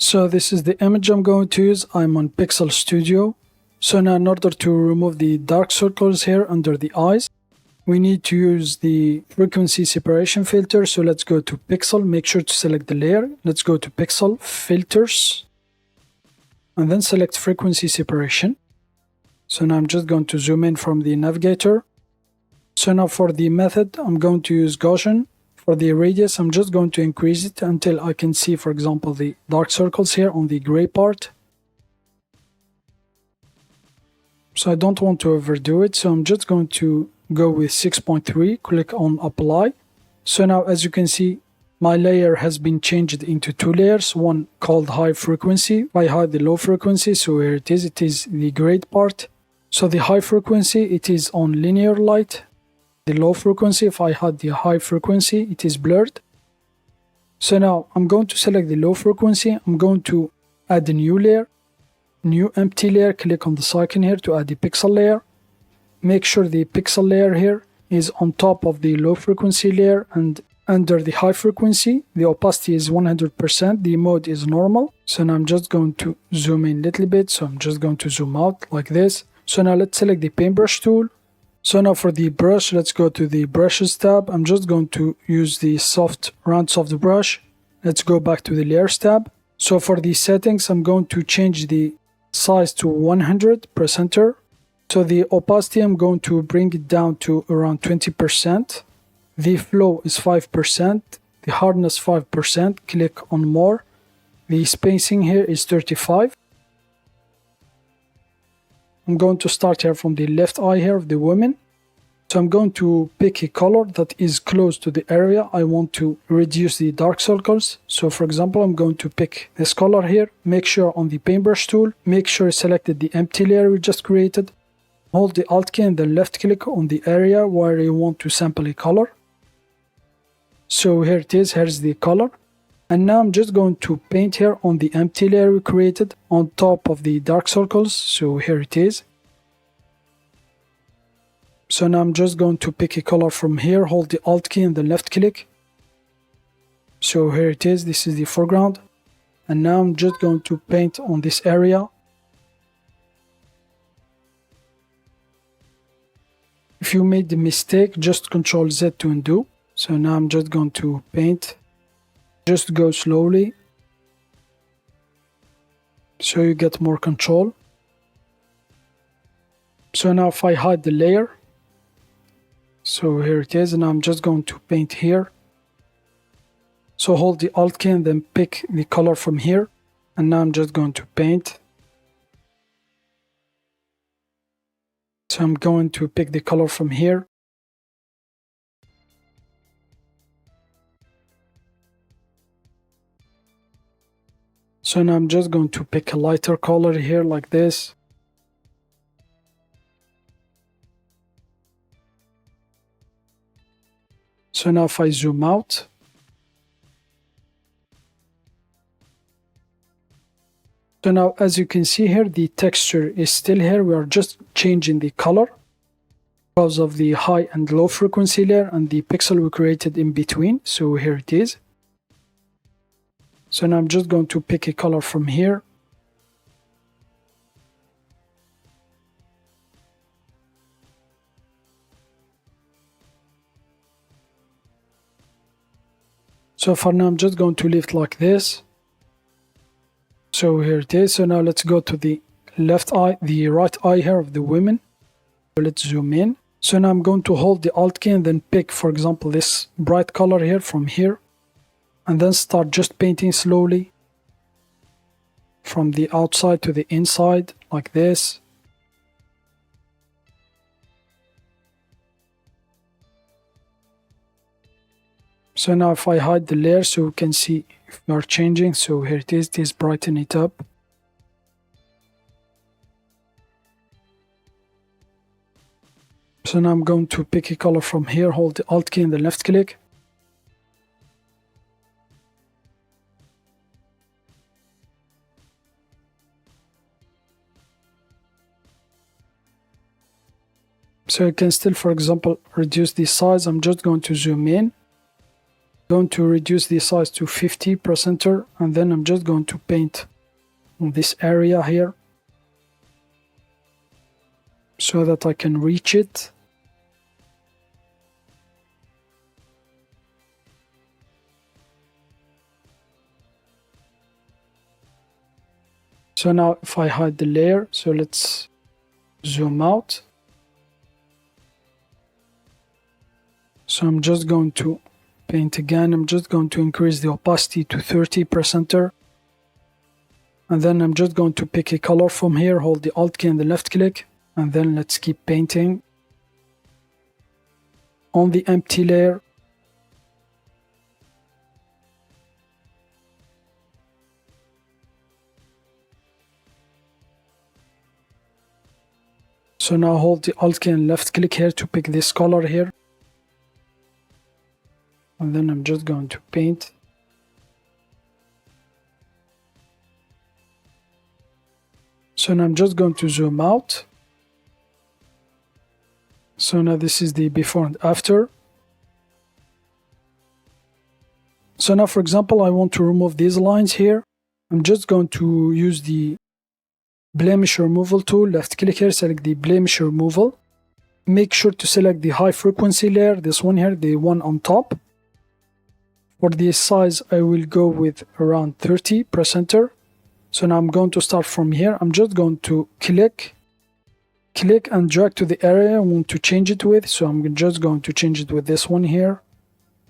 So this is the image I'm going to use. I'm on Pixel Studio. So now in order to remove the dark circles here under the eyes, we need to use the frequency separation filter. So let's go to Pixel, make sure to select the layer. Let's go to Pixel, Filters, and then select frequency separation. So now I'm just going to zoom in from the navigator. So now for the method, I'm going to use Gaussian. For the radius, I'm just going to increase it until I can see, for example, the dark circles here on the gray part. So I don't want to overdo it, so I'm just going to go with 6.3, click on Apply. So now as you can see, my layer has been changed into two layers, one called High Frequency. If I hide the low frequency, so here it is the gray part. So the high frequency, it is on linear light. The low frequency, if I had the high frequency, it is blurred. So now I'm going to select the low frequency. I'm going to add a new layer, new empty layer. Click on this icon here to add the pixel layer. Make sure the pixel layer here is on top of the low frequency layer, and under the high frequency, the opacity is 100%. The mode is normal. So now I'm just going to zoom in a little bit. So I'm just going to zoom out like this. So now let's select the paintbrush tool. So now for the brush, let's go to the brushes tab. I'm just going to use the round soft brush. Let's go back to the layers tab. So for the settings, I'm going to change the size to 100, press enter. So the opacity, I'm going to bring it down to around 20%. The flow is 5%. The hardness 5%. Click on more. The spacing here is 35. I'm going to start here from the left eye here of the woman. So I'm going to pick a color that is close to the area I want to reduce the dark circles. So for example, I'm going to pick this color here. Make sure on the paintbrush tool, make sure you selected the empty layer we just created. Hold the Alt key and then left click on the area where you want to sample a color. So here it is, here's the color. And now I'm just going to paint here on the empty layer we created on top of the dark circles. So here it is. So now I'm just going to pick a color from here, hold the Alt key and then left click. So here it is, this is the foreground. And now I'm just going to paint on this area. If you made the mistake, just Ctrl Z to undo. So now I'm just going to paint. Just go slowly, so you get more control. So now if I hide the layer, so here it is, and I'm just going to paint here. So hold the Alt key and then pick the color from here, and now I'm just going to paint. So I'm going to pick the color from here. So now I'm just going to pick a lighter color here like this. So now if I zoom out, so now as you can see here, the texture is still here. We are just changing the color because of the high and low frequency layer and the pixel we created in between. So here it is. So now I'm just going to pick a color from here. So for now, I'm just going to leave it like this. So here it is. So now let's go to the left eye, the right eye here of the woman. So let's zoom in. So now I'm going to hold the Alt key and then pick, for example, this bright color here from here. And then start just painting slowly from the outside to the inside like this. So now if I hide the layer so you can see if we are changing. So here it is brighten it up. So now I'm going to pick a color from here, hold the Alt key and then left click. So you can still, for example, reduce the size. I'm just going to zoom in. Going to reduce the size to 50%, and then I'm just going to paint on this area here so that I can reach it. So now if I hide the layer, so let's zoom out. So I'm just going to paint again. I'm just going to increase the opacity to 30%. And then I'm just going to pick a color from here, hold the Alt key and the left click, and then let's keep painting on the empty layer. So now hold the Alt key and left click here to pick this color here. And then I'm just going to paint. So now I'm just going to zoom out. So now this is the before and after. So now, for example, I want to remove these lines here. I'm just going to use the blemish removal tool, left click here, select the blemish removal. Make sure to select the high frequency layer, this one here, the one on top. For the size, I will go with around 30%. So now I'm going to start from here. I'm just going to click and drag to the area I want to change it with. So I'm just going to change it with this one here.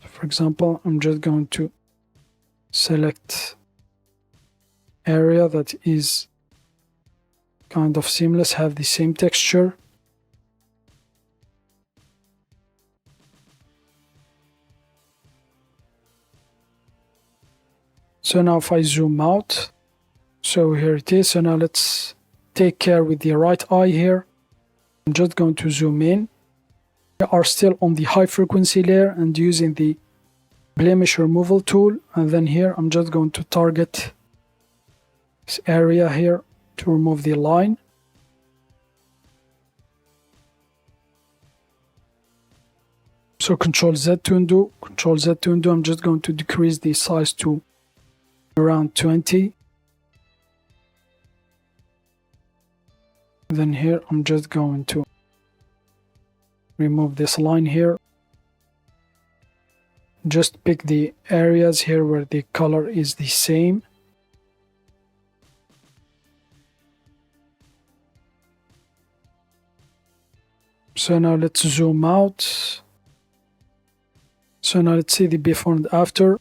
For example, I'm just going to select area that is kind of seamless, have the same texture. So now if I zoom out, so here it is. So now let's take care with the right eye here. I'm just going to zoom in. We are still on the high frequency layer and using the blemish removal tool. And then here I'm just going to target this area here to remove the line. So Control Z to undo, Control Z to undo. I'm just going to decrease the size to around 20. Then here I'm just going to remove this line here. Just pick the areas here where the color is the same. So now let's zoom out. So now let's see the before and after.